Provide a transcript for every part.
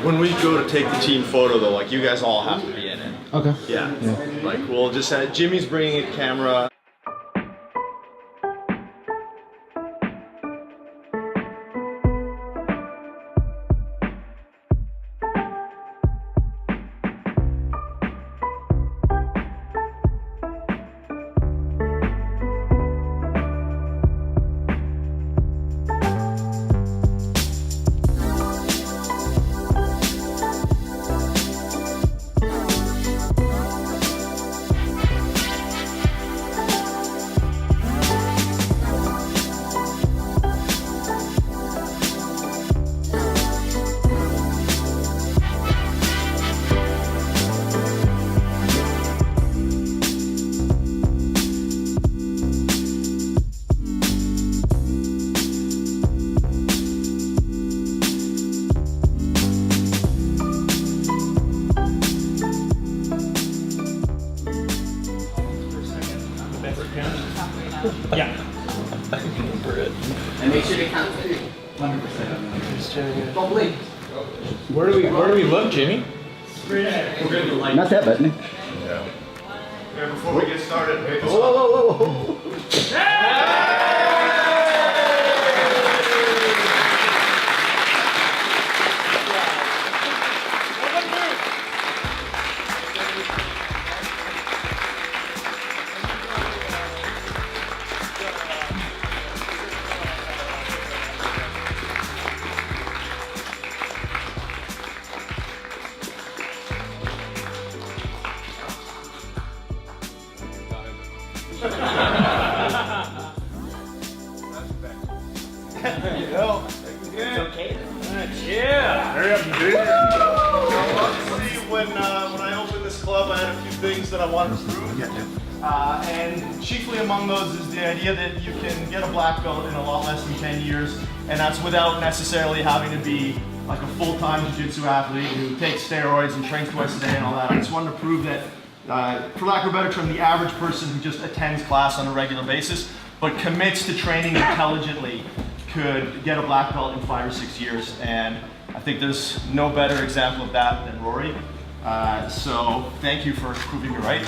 When we go to take the team photo though, like you guys all have to be in it. Okay. Yeah. Like we'll just have, Jimmy's bringing a camera. Yeah. And make sure to count to 100%. Don't blink. Where do we look, Jimmy? Not that button. Yeah. Before we get started, hey, Whoa, whoa, whoa, whoa. There you go. It's okay. Yeah. Hurry up, dude. See, when I opened this club, I had a few things that I wanted to prove. And chiefly among those is the idea that you can get a black belt in a lot less than 10 years, and that's without necessarily having to be like a full-time jiu-jitsu athlete who takes steroids and trains twice a day and all that. I just wanted to prove that, for lack of a better term, the average person who just attends class on a regular basis but commits to training intelligently could get a black belt in 5 or 6 years. And I think there's no better example of that than Rory. So thank you for proving me right.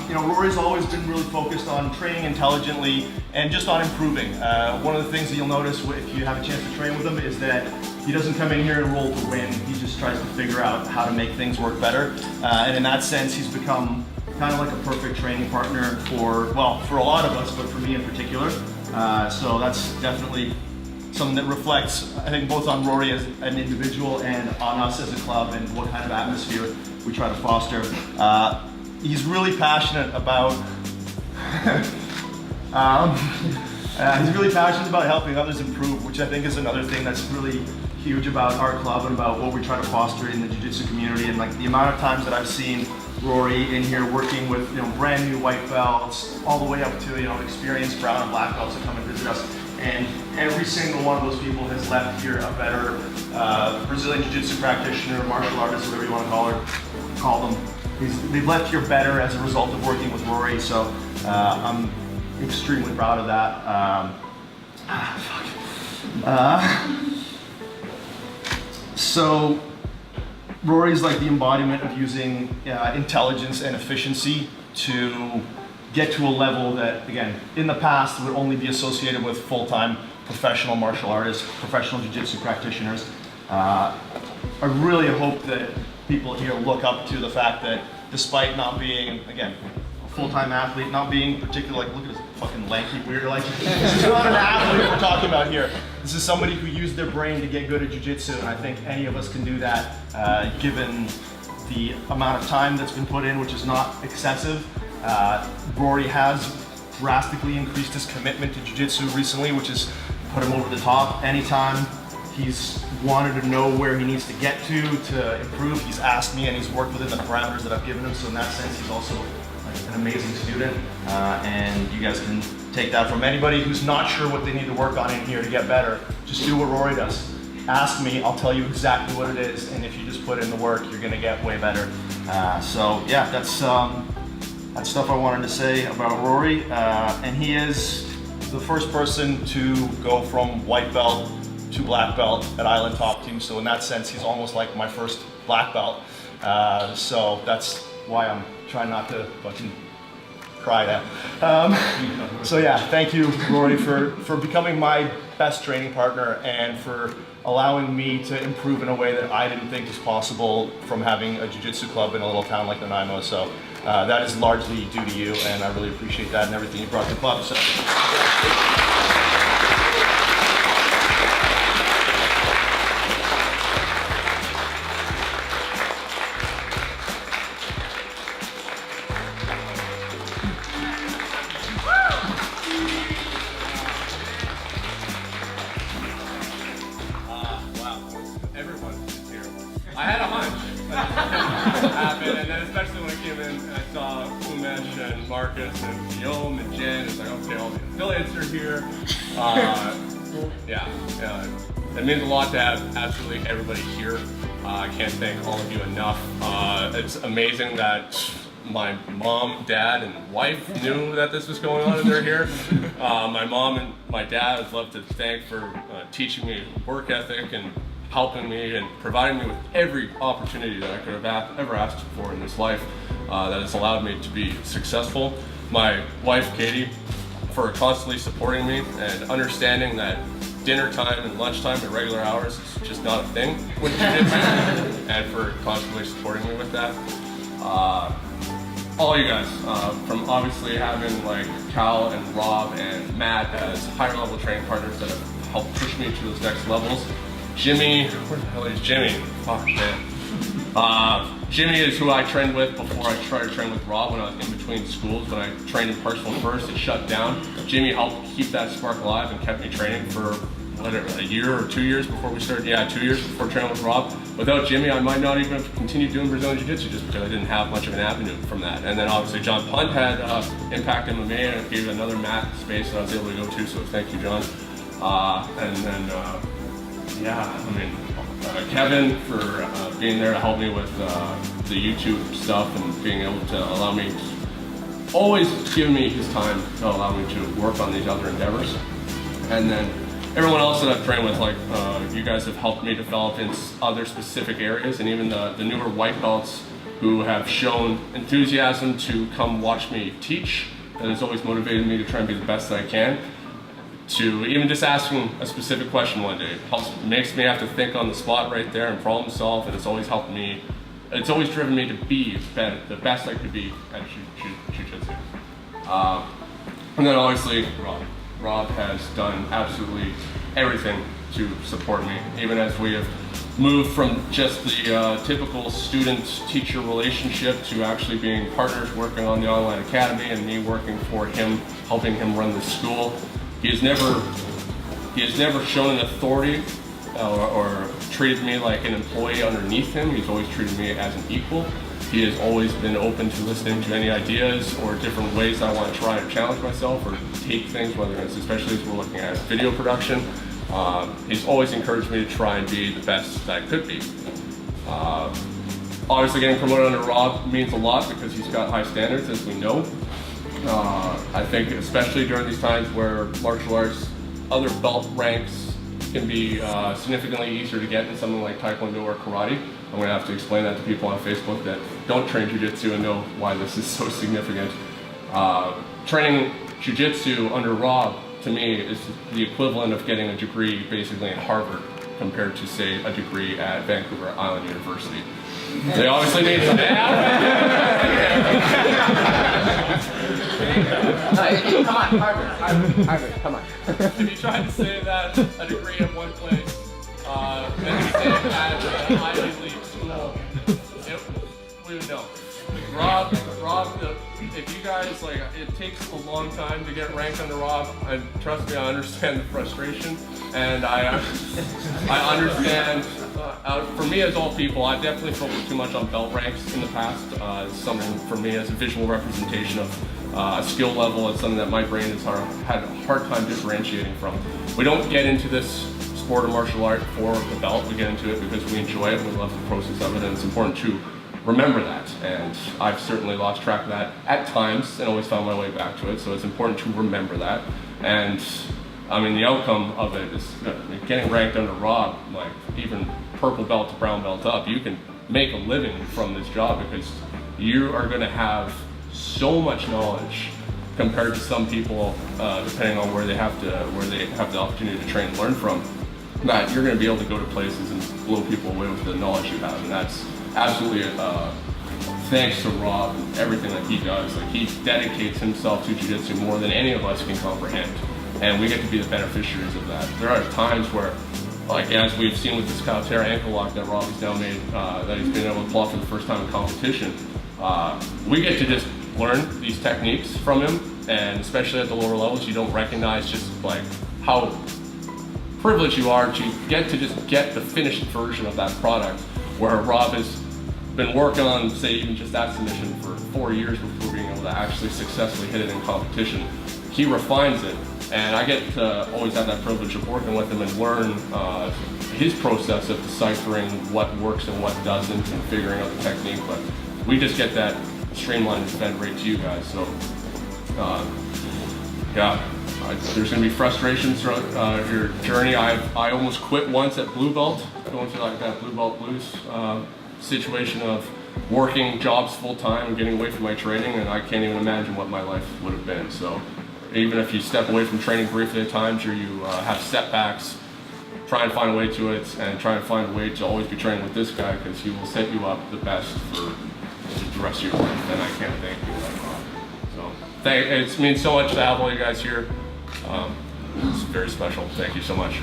You know, Rory's always been really focused on training intelligently and just on improving. One of the things that you'll notice if you have a chance to train with him is that he doesn't come in here and roll to win. He just tries to figure out how to make things work better. And in that sense, he's become kind of like a perfect training partner for, well, for a lot of us, but for me in particular. So that's definitely something that reflects, I think, both on Rory as an individual and on us as a club and what kind of atmosphere we try to foster. He's really passionate about helping others improve, which I think is another thing that's really huge about our club and about what we try to foster in the jiu-jitsu community. And like the amount of times that I've seen Rory in here working with, you know, brand new white belts all the way up to, you know, experienced brown and black belts that come and visit us. And every single one of those people has left here a better Brazilian jiu-jitsu practitioner, martial artist, whatever you want to call them. They've left here better as a result of working with Rory, so I'm extremely proud of that. So Rory's like the embodiment of using intelligence and efficiency to get to a level that, again, in the past would only be associated with full-time professional martial artists, professional jiu-jitsu practitioners. I really hope that people here look up to the fact that despite not being, again, a full-time athlete, not being particularly, like, look at this fucking lanky weird, like, this is not an athlete we're talking about here. This is somebody who used their brain to get good at jiu-jitsu, and I think any of us can do that given the amount of time that's been put in, which is not excessive. Rory has drastically increased his commitment to jiu-jitsu recently, which has put him over the top. Anytime he's wanted to know where he needs to get to improve, he's asked me, and he's worked within the parameters that I've given him. So in that sense, he's also like an amazing student. And you guys can take that from anybody who's not sure what they need to work on in here to get better. Just do what Rory does. Ask me, I'll tell you exactly what it is, and if you just put in the work, you're gonna get way better. So yeah, that's stuff I wanted to say about Rory. And he is the first person to go from white belt to black belt at Island Top Team. So in that sense, he's almost like my first black belt. So that's why I'm trying not to fucking cry now. So yeah, thank you, Rory, for becoming my best training partner and for allowing me to improve in a way that I didn't think was possible from having a jiu-jitsu club in a little town like Nanaimo. So that is largely due to you, and I really appreciate that and everything you brought to the club. So. I had a hunch that happened, and then especially when I came in and I saw Umesh and Marcus and Guillaume and Jen, it's like, okay, all the affiliates are here. It means a lot to have absolutely everybody here. I can't thank all of you enough. It's amazing that my mom, dad, and wife knew that this was going on and they're here. My mom and my dad I'd love to thank for teaching me work ethic and helping me and providing me with every opportunity that I could have ever asked for in this life that has allowed me to be successful. My wife, Katie, for constantly supporting me and understanding that dinner time and lunchtime at regular hours is just not a thing with jiu-jitsu, and for constantly supporting me with that. All you guys, from obviously having like Cal and Rob and Matt as higher level training partners that have helped push me to those next levels. Jimmy, where the hell is Jimmy? Fuck, man. Jimmy is who I trained with before I tried to train with Rob when I was in between schools. When I trained in personal first, it shut down. Jimmy helped keep that spark alive and kept me training for a year or 2 years before we started. Yeah, 2 years before training with Rob. Without Jimmy, I might not even have continued doing Brazilian Jiu-Jitsu just because I didn't have much of an avenue from that. And then obviously John Punt had Impact MMA and it gave another mat space that I was able to go to, so thank you, John. Kevin for being there to help me with the YouTube stuff and being able to allow me, always giving me his time to allow me to work on these other endeavors. And then everyone else that I've trained with, like you guys have helped me develop in other specific areas, and even the newer white belts who have shown enthusiasm to come watch me teach. That has always motivated me to try and be the best that I can. To even just asking a specific question one day. It makes me have to think on the spot right there and problem solve, and it's always helped me, it's always driven me to be the best I could be at jiu-jitsu. And then obviously Rob has done absolutely everything to support me, even as we have moved from just the typical student-teacher relationship to actually being partners working on the online academy and me working for him, helping him run the school. He has never shown an authority or treated me like an employee underneath him. He's always treated me as an equal. He has always been open to listening to any ideas or different ways I want to try to challenge myself or take things, whether it's, especially as we're looking at video production. He's always encouraged me to try and be the best that I could be. Obviously getting promoted under Rob means a lot because he's got high standards, as we know. I think especially during these times where martial arts, other belt ranks can be significantly easier to get than something like Taekwondo or Karate. I'm going to have to explain that to people on Facebook that don't train Jiu-Jitsu and know why this is so significant. Training Jiu-Jitsu under Rob, to me, is the equivalent of getting a degree basically in Harvard compared to, say, a degree at Vancouver Island University. They obviously need some. Come on, Harvard, come on. If you tried to say that a degree in one place, then you say it at an Ivy League school, we would know. Rob, if you guys, like, it takes a long time to get ranked under Rob, and trust me, I understand the frustration, and I understand, for me as all people, I've definitely focused too much on belt ranks in the past. It's something for me as a visual representation of a skill level. It's something that my brain has had a hard time differentiating from. We don't get into this sport or martial art for the belt, we get into it because we enjoy it, we love the process of it, and it's important to remember that, and I've certainly lost track of that at times and always found my way back to it, so it's important to remember that. And I mean, the outcome of it is getting ranked under Rob, like even purple belt to brown belt up. You can make a living from this job because you are going to have so much knowledge compared to some people, depending on where they have the opportunity to train and learn from, that you're going to be able to go to places and blow people away with the knowledge you have, and that's absolutely thanks to Rob and everything that he does. Like, he dedicates himself to jiu-jitsu more than any of us can comprehend, and we get to be the beneficiaries of that. There are times where, like as we've seen with this Calterra ankle lock that Rob has now made, that he's been able to pull off for the first time in competition, we get to just learn these techniques from him, and especially at the lower levels, you don't recognize just like how privileged you are to get the finished version of that product, where Rob has been working on, say, even just that submission for 4 years before being able to actually successfully hit it in competition. He refines it, and I get to always have that privilege of working with him and learn his process of deciphering what works and what doesn't and figuring out the technique. But we just get that streamlined and fed right to you guys. So yeah, there's going to be frustrations throughout your journey. I almost quit once at blue belt, going through like that blue belt blues situation of working jobs full time and getting away from my training, and I can't even imagine what my life would have been. So even if you step away from training briefly at times, or you have setbacks, try and find a way to it, and try and find a way to always be training with this guy, because he will set you up the best for the rest of your life, and I can't thank you enough. So it means so much to have all you guys here. It's very special. Thank you so much.